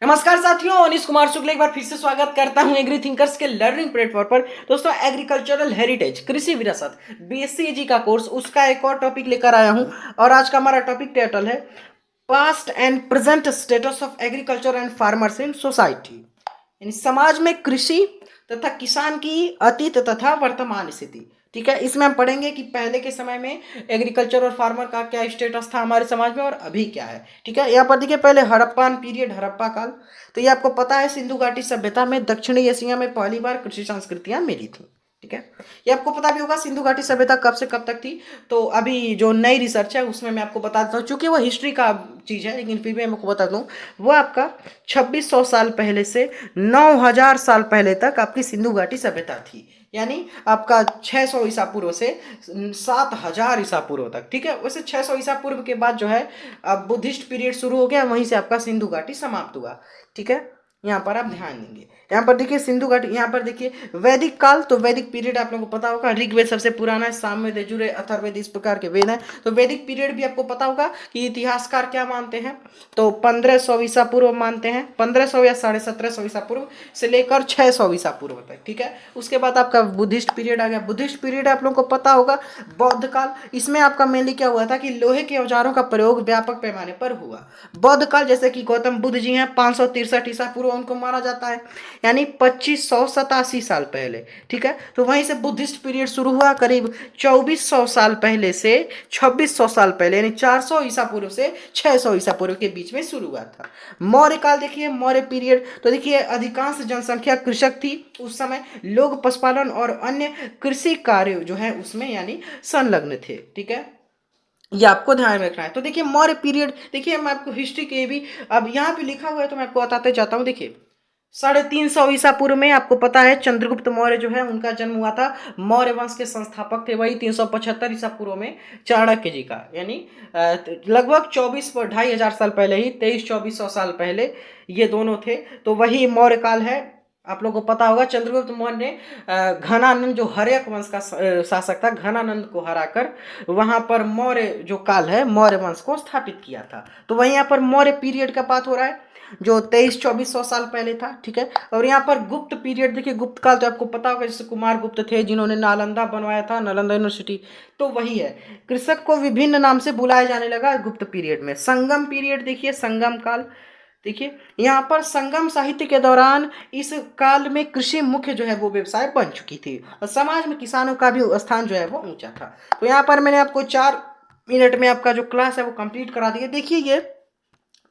नमस्कार साथियों, अनिश कुमार शुक्ल एक बार फिर से स्वागत करता हूं एग्री थिंकर्स के लर्निंग प्लेटफॉर्म पर। दोस्तों, एग्रीकल्चरल हेरिटेज कृषि विरासत बीएससी का कोर्स, उसका एक और टॉपिक लेकर आया हूं। और आज का हमारा टॉपिक टाइटल है past and present status of agriculture and farmers in society, यानी समाज में कृषि तथा किसान की अतीत तथा वर्तमान स्थिति। ठीक है, इसमें हम पढ़ेंगे कि पहले के समय में एग्रीकल्चर और फार्मर का क्या स्टेटस था हमारे समाज में और अभी क्या है। ठीक है, यहाँ पर देखिए पहले हड़प्पान पीरियड, हड़प्पा काल। तो ये आपको पता है सिंधु घाटी सभ्यता में दक्षिणी एशिया में पहली बार कृषि संस्कृतियां मिली थी। ठीक है, ये आपको पता भी होगा सिंधु घाटी सभ्यता कब से कब तक थी। तो अभी जो नई रिसर्च है उसमें मैं आपको बता देता हूँ, चूंकि वो हिस्ट्री का चीज़ है लेकिन फिर भी मैं आपको बता दूँ, वो आपका 2600 साल पहले से 9000 साल पहले तक आपकी सिंधु घाटी सभ्यता थी। यानी आपका 600 ईसा पूर्व से 7000 ईसा पूर्व तक। ठीक है, वैसे 600 ईसा पूर्व के बाद जो है अब बुद्धिस्ट पीरियड शुरू हो गया, वहीं से आपका सिंधु घाटी समाप्त हुआ। ठीक है, यहाँ पर आप ध्यान देंगे। यहाँ पर देखिए सिंधु घाटी, यहाँ पर देखिए वैदिक काल। तो वैदिक पीरियड आप लोगों को पता होगा, ऋग्वेद सबसे पुराना है, सामवेद, यजुर्वेद, अथर्ववेद, इस प्रकार के वेद हैं। तो वैदिक पीरियड भी आपको पता होगा कि इतिहासकार क्या मानते हैं, तो 1500 ईसा पूर्व मानते हैं, 1500 या 1750 ईसा पूर्व से लेकर 600 ईसा पूर्व तक। ठीक है, उसके बाद आपका बुद्धिस्ट पीरियड आ गया। बुद्धिस्ट पीरियड आप लोगों को पता होगा बौद्ध काल। इसमें आपका मेनली क्या हुआ था कि लोहे के औजारों का प्रयोग व्यापक पैमाने पर हुआ। बौद्ध काल, जैसे कि गौतम बुद्ध जी हैं, 563 ईसा पूर्व उनको माना जाता है, यानी 2587 साल पहले। ठीक है, तो वहीं से बुद्धिस्ट पीरियड शुरू हुआ करीब 2400 साल पहले से 2600 साल पहले, यानी 400 ईसा पूर्व से 600 ईसा पूर्व के बीच में शुरू हुआ था। मौर्य काल देखिए, मौर्य पीरियड। तो देखिए अधिकांश जनसंख्या कृषक थी उस समय, लोग पशुपालन और अन्य कृषि कार्य जो है उसमें यानी संलग्न थे। ठीक है, ये आपको ध्यान में रखना है। तो देखिए मौर्य पीरियड, देखिए मैं आपको हिस्ट्री के भी अब यहाँ पे लिखा हुआ है तो मैं आपको बताते जाता हूँ। देखिए 350 ईसा पूर्व में आपको पता है चंद्रगुप्त मौर्य जो है उनका जन्म हुआ था। मौर्य वंश के संस्थापक थे। वही 375 ईसा पूर्व में चाणक्य जी का, यानी लगभग 2,500 साल पहले ही, 2300-2400 साल पहले ये दोनों थे। तो वही मौर्य काल है। आप लोगों को पता होगा चंद्रगुप्त मौर्य ने घनानंद जो हर्यक वंश का शासक था, घनानंद को हराकर वहां पर मौर्य जो काल है मौर्य वंश को स्थापित किया था। तो वहीं यहाँ पर मौर्य पीरियड का बात हो रहा है जो 2300-2400 साल पहले था। ठीक है, और यहाँ पर गुप्त पीरियड देखिए, गुप्त काल तो आपको पता होगा, जैसे कुमार गुप्त थे जिन्होंने नालंदा बनवाया था, नालंदा यूनिवर्सिटी। तो वही है, कृषक को विभिन्न नाम से बुलाया जाने लगा गुप्त पीरियड में। संगम पीरियड देखिए, संगम काल। देखिए यहाँ पर संगम साहित्य के दौरान इस काल में कृषि मुख्य जो है वो व्यवसाय बन चुकी थी और समाज में किसानों का भी स्थान जो है वो ऊंचा था। तो यहाँ पर मैंने आपको 4 मिनट में आपका जो क्लास है वो कंप्लीट करा दिया। देखिए ये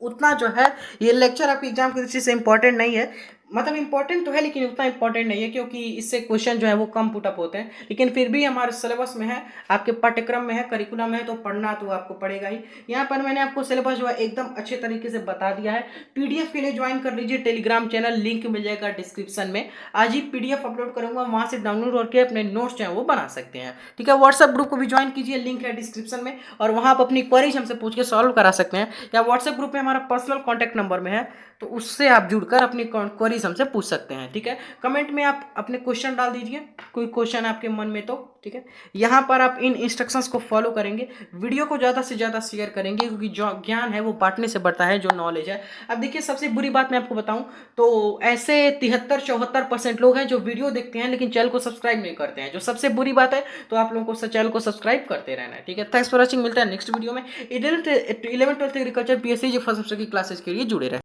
उतना जो है, ये लेक्चर आपके एग्जाम की दृष्टि से इंपॉर्टेंट नहीं है, मतलब इंपॉर्टेंट तो है लेकिन उतना इंपॉर्टेंट नहीं है, क्योंकि इससे क्वेश्चन जो है वो कम पुटअप होते हैं। लेकिन फिर भी हमारे सिलेबस में है, आपके पाठ्यक्रम में है, करिकुलम है, तो पढ़ना तो आपको पड़ेगा ही। यहाँ पर मैंने आपको सिलेबस जो है एकदम अच्छे तरीके से बता दिया है। पीडीएफ के लिए ज्वाइन कर लीजिए टेलीग्राम चैनल, लिंक मिल जाएगा डिस्क्रिप्शन में। आज ही पीडीएफ अपलोड करूंगा, वहां से डाउनलोड करके अपने नोट्स जो है वो बना सकते हैं। ठीक है, व्हाट्सएप ग्रुप को भी ज्वाइन कीजिए, लिंक है डिस्क्रिप्शन में, और वहां आप अपनी क्वेरीज हमसे पूछ के सॉल्व करा सकते हैं। या व्हाट्सएप ग्रुप में हमारा पर्सनल कॉन्टैक्ट नंबर में है, तो उससे आप जुड़कर अपनी क्वेरीज हमसे पूछ सकते हैं। ठीक है, कमेंट में आप अपने क्वेश्चन डाल दीजिए, कोई क्वेश्चन आपके मन में तो। ठीक है, यहाँ पर आप इन इंस्ट्रक्शंस को फॉलो करेंगे, वीडियो को ज़्यादा से ज़्यादा शेयर करेंगे, क्योंकि जो ज्ञान है वो बांटने से बढ़ता है, जो नॉलेज है। अब देखिए सबसे बुरी बात मैं आपको बताऊं तो ऐसे 73-74% लोग हैं जो वीडियो देखते हैं लेकिन चैनल को सब्सक्राइब नहीं करते हैं, जो सबसे बुरी बात है। तो आप लोगों को चैनल को सब्सक्राइब करते रहना है। ठीक है, थैंक्स फॉर वॉचिंग। मिलता है नेक्स्ट वीडियो में। 11th 12th एग्रीकल्चर पीएससी जो फर्स्ट सेमेस्टर की क्लासेस के लिए जुड़े रहे।